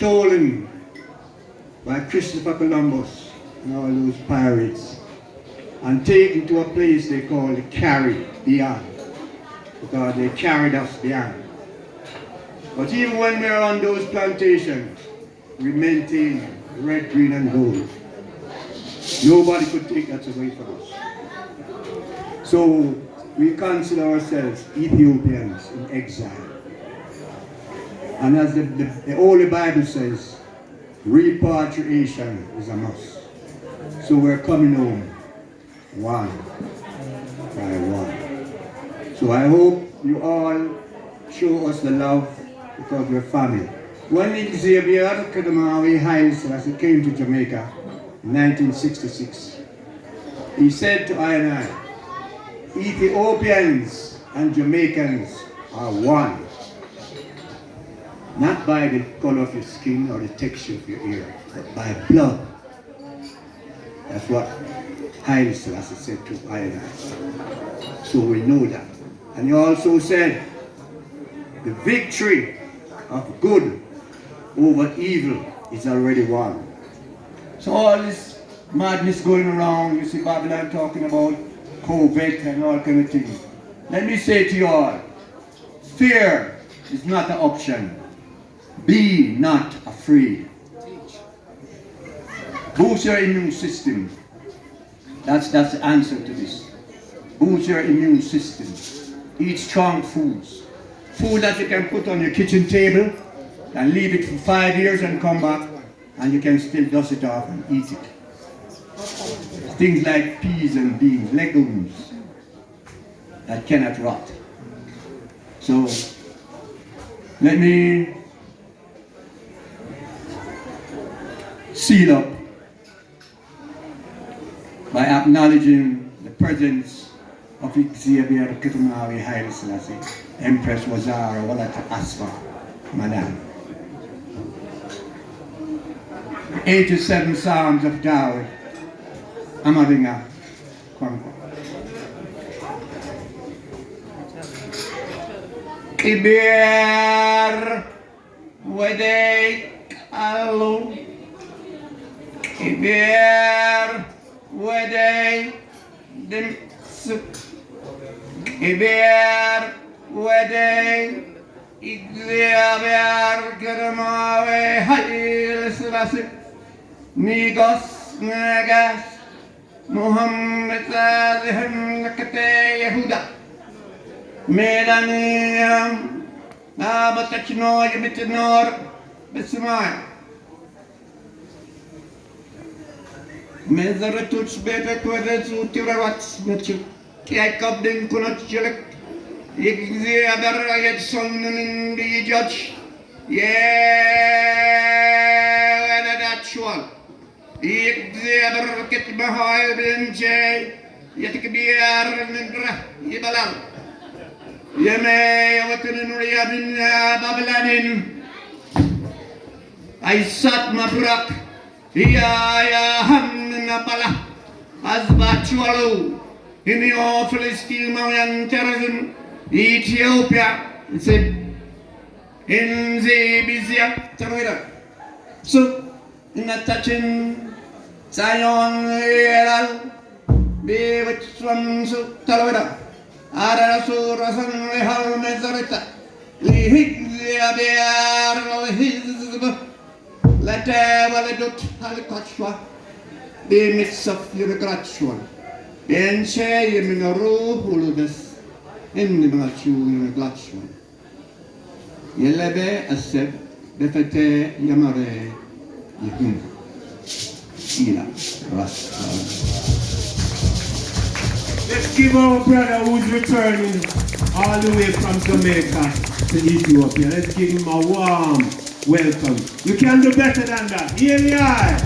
stolen by Christopher Columbus and all those pirates and taken to a place they call the Caribbean, because they carried us beyond. But even when we are on those plantations, we maintain red, green, and gold. Nobody could take that away from us. So we consider ourselves Ethiopians in exile. And as the Holy Bible says, repatriation is a must. So we're coming home one by one. So I hope you all show us the love because we're family. When Xavier Kedemawi Haile Selassie came to Jamaica in 1966, he said to I and I, Ethiopians and Jamaicans are one. Not by the color of your skin or the texture of your hair, but by blood. That's what Haile Selassie said to I and I. So we know that. And he also said, the victory of good over evil is already won. So all this madness going around, you see Babylon talking about COVID and all kind of things. Let me say to you all, fear is not an option. Be not afraid. Boost your immune system. That's the answer to this. Boost your immune system. Eat strong foods. Food that you can put on your kitchen table and leave it for 5 years and come back and you can still dust it off and eat it. Things like peas and beans, legumes that cannot rot. So let me seal up by acknowledging the presence of Xavier Kedemawi Haile Selassie, Empress Wazara Walata Asfa, Madam. 87 Psalms of David, Amavinga, Kwankwa. Ibir, Wedek, Alu, Ibir, Wedek, Dim, Ibir, Wedek, Xavier Kedemawi Haile Selassie, Nigos, Negas, Muhammad Zadihim Nakate Yehuda, Medaniyam, Nabatachnor, Bitinor, Bismai. Mezaratuch Beta Quadratu Tirawats, Nachu, Kiakab Din Kunat Jelek, Xavier Ayat Son in the judge. Yeah, that's one. Xavier Kedemawi Benjay, Yatikbiar Nindra, Yibalam. Yeme Watanuria bin Babylon. I sat Mabrak, Ya Hamnapala, Azbachualu, in the awful steel Mayan terrorism, Ethiopia, it's a in the Bizia Tawira. So, in a touching Zion, be which from Tawira. Arasu Rasan Rehal Mezarita, Lihigzia Bear, his Lete Valedut Halikachwa, the midst of the gratual. Benche Yeminaru Hulubis, in the Machu Glatual. Yelebe Aseb, Befete Yamare Yehun. Ila Rasta. Let's give our brother who's returning all the way from Jamaica to Ethiopia. Let's give him a warm welcome. You can do better than that. Here we are.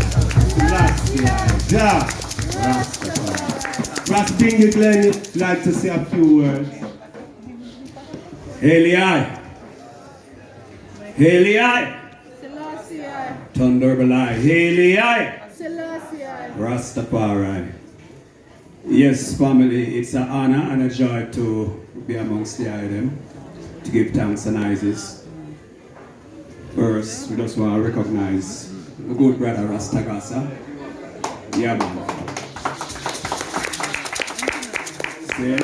Rasta. Rasta Glenn would like to say a few words. Eli. Eli. Thunderbalai. Eli. Rastafari. Yes, family, it's an honor and a joy to be amongst the item, to give thanks and praises. First, we just want to recognize the good brother Rastagasa. Yeah, man. See,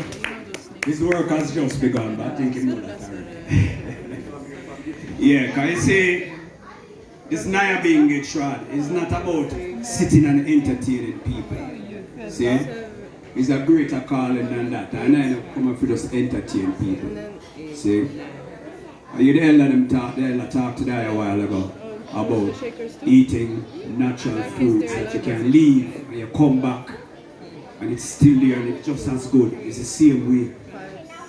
his work has just begun, but I think you know that already. Yeah, because you see, it's not being get shroud. It's not about sitting and entertaining people. See? It's a greater calling than that. And I don't come up for just entertain people. See? You the elder talked to that a while ago about eating natural foods that you can leave and you come back and it's still there and it's just as good. It's the same way.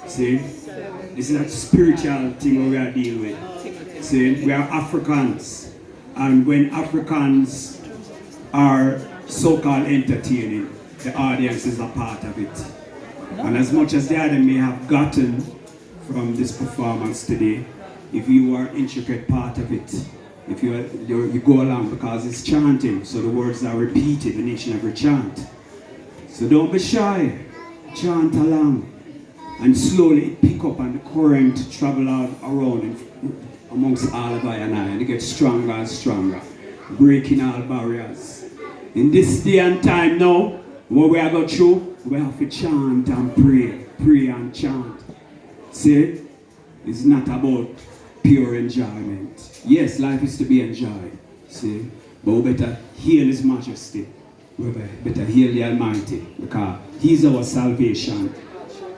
See? This is that spiritual thing we are dealing with. See? We are Africans. And when Africans are so-called entertaining, the audience is a part of it. And as much as the other may have gotten from this performance today, if you are intricate part of it, if you go along because it's chanting, so the words are repeated in each and every chant. So don't be shy, chant along, and slowly it pick up and the current travel out around amongst all of I and it gets stronger and stronger, breaking all barriers. In this day and time now, what we are going through, we have to chant and pray and chant. See, it's not about pure enjoyment. Yes, life is to be enjoyed, see, but we better hail His Majesty. We better hail the Almighty because He's our salvation.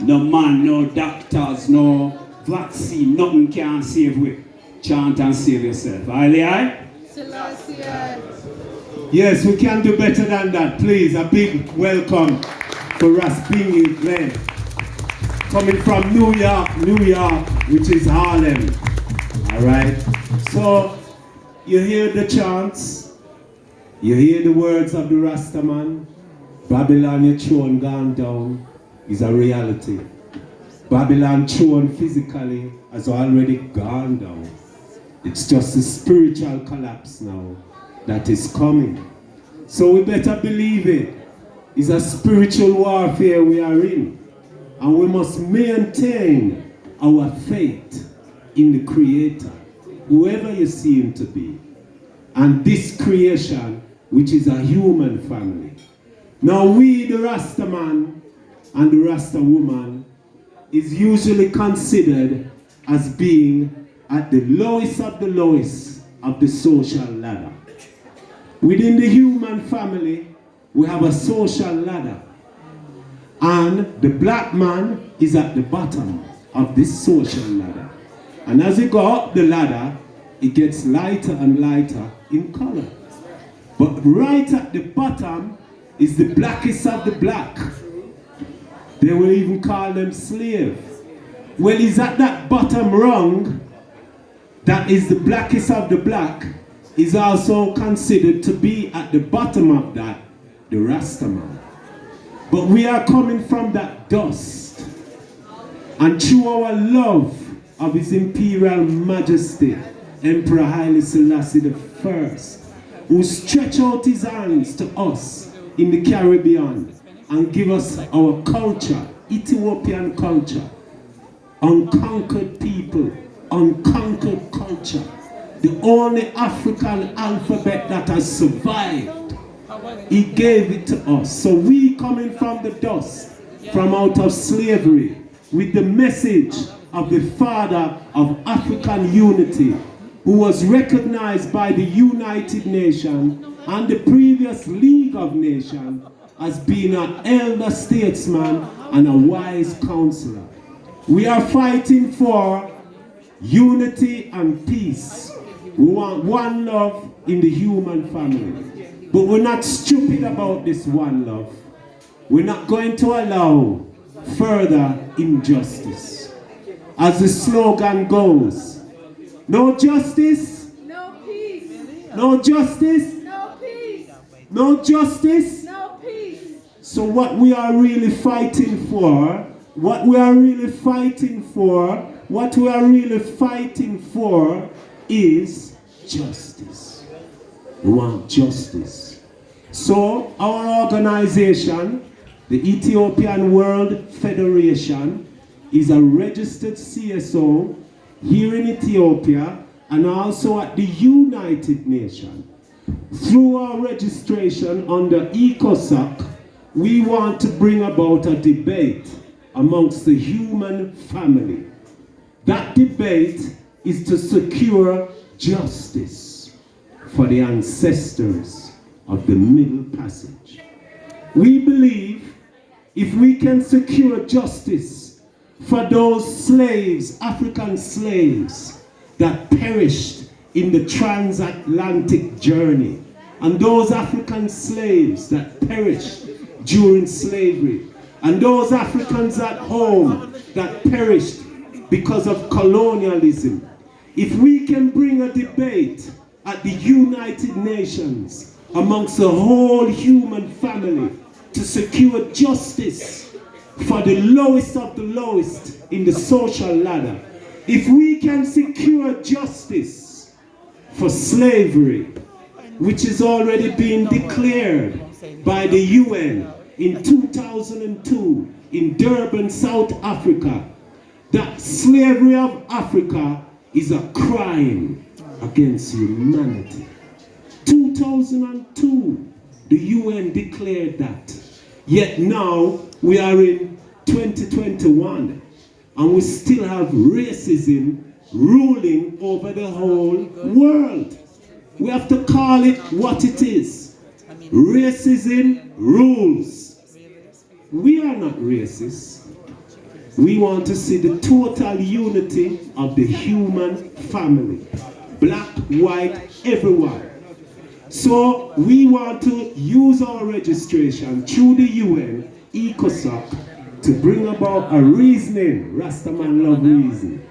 No man, no doctors, no vaccine, nothing can save we. Chant and save yourself. Aye. Yes, we can do better than that. Please, a big welcome for Raspingi Glen. Coming from New York, which is Harlem. Alright? So, you hear the chants, you hear the words of the Rastaman. Babylon, your throne gone down, is a reality. Babylon throne physically has already gone down. It's just a spiritual collapse now that is coming. So we better believe it. It's a spiritual warfare we are in. And we must maintain our faith in the Creator, whoever you see Him to be. And this creation, which is a human family. Now we, the Rasta man and the Rasta woman, is usually considered as being at the lowest of the social ladder. Within the human family, we have a social ladder. And the black man is at the bottom of this social ladder. And as you go up the ladder, it gets lighter and lighter in color. But right at the bottom is the blackest of the black. They will even call them slave. Well, he's at that bottom rung, that is the blackest of the black, is also considered to be at the bottom of that, the Rastaman. But we are coming from that dust. And through our love of His Imperial Majesty, Emperor Haile Selassie I, who stretched out His hands to us in the Caribbean and give us our culture, Ethiopian culture, unconquered people, unconquered culture, the only African alphabet that has survived. He gave it to us. So we coming from the dust, from out of slavery, with the message of the father of African unity, who was recognized by the United Nations and the previous League of Nations as being an elder statesman and a wise counselor. We are fighting for unity and peace. We want one love in the human family. But we're not stupid about this one love. We're not going to allow further injustice. As the slogan goes, no justice, no peace. No justice, No peace. no justice. No peace. So what we are really fighting for, what we are really fighting for is justice. We want justice. So our organization, the Ethiopian World Federation, is a registered CSO here in Ethiopia and also at the United Nations. Through our registration under ECOSOC, we want to bring about a debate amongst the human family. That debate is to secure justice for the ancestors of the Middle Passage. We believe if we can secure justice for those slaves, African slaves, that perished in the transatlantic journey, and those African slaves that perished during slavery, and those Africans at home that perished because of colonialism. If we can bring a debate at the United Nations amongst the whole human family to secure justice for the lowest of the lowest in the social ladder, if we can secure justice for slavery, which is already being declared by the UN in 2002 in Durban, South Africa, that slavery of Africa is a crime against humanity. 2002, the UN declared that. Yet now we are in 2021 and we still have racism ruling over the whole world. We have to call it what it is. Racism rules. We are not racist. We want to see the total unity of the human family. Black, white, everyone. So we want to use our registration through the UN, ECOSOC, to bring about a reasoning. Rastaman love reason.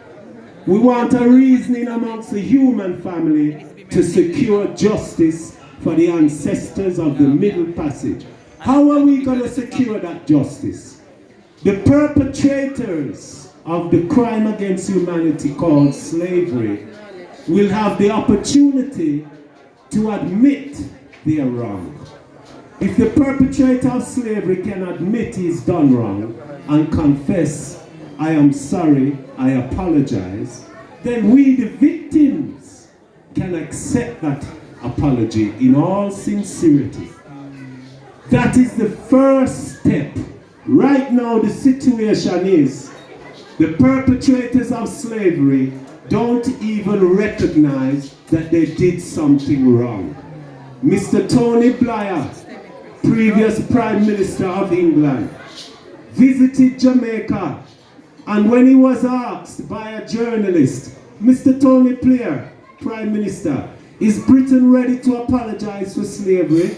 We want a reasoning amongst the human family to secure justice for the ancestors of the Middle Passage. How are we going to secure that justice? The perpetrators of the crime against humanity called slavery will have the opportunity to admit they are wrong. If the perpetrator of slavery can admit he's done wrong and confess, I am sorry, I apologize, then we, the victims, can accept that apology in all sincerity. That is the first step. Right now the situation is the perpetrators of slavery don't even recognize that they did something wrong. Mr. Tony Blair, previous Prime Minister of England, visited Jamaica, and when he was asked by a journalist, Mr. Tony Blair, Prime Minister, is Britain ready to apologize for slavery?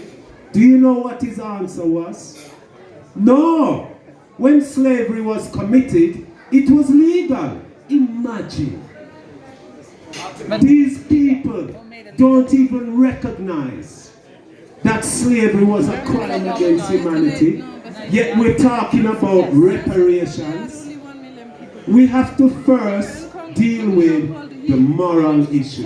Do you know what his answer was? No! When slavery was committed, it was legal. Imagine. These people don't even recognize that slavery was a crime against humanity, yet we're talking about reparations. We have to first deal with the moral issue.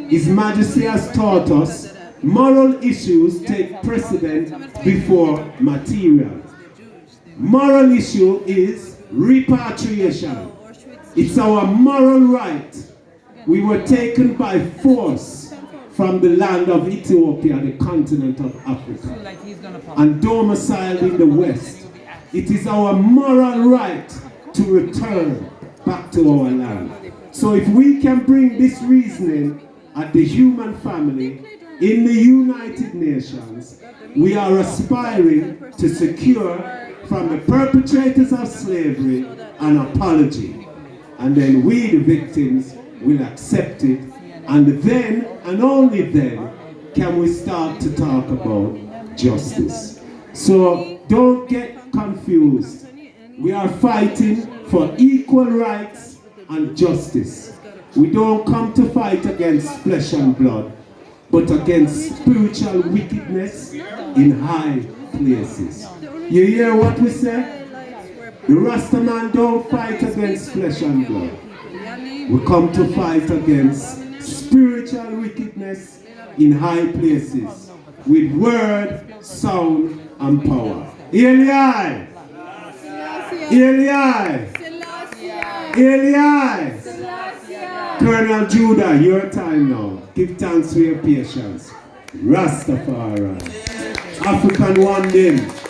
His Majesty has taught us moral issues take precedence before material. Moral issue is repatriation. It's our moral right. We were taken by force from the land of Ethiopia, the continent of Africa, and domiciled in the West. It is our moral right to return back to our land. So if we can bring this reasoning at the human family in the United Nations, we are aspiring to secure from the perpetrators of slavery an apology. And then we, the victims, will accept it. And then, and only then, can we start to talk about justice. So don't get confused. We are fighting for equal rights and justice. We don't come to fight against flesh and blood, but against spiritual wickedness in high places. You hear what we say? The Rastaman don't fight against flesh and blood. We come to fight against spiritual wickedness in high places with word, sound, and power. Eli! Eli! Eli! Colonel Judah, your time now. Give thanks for your patience. Rastafari. African one name.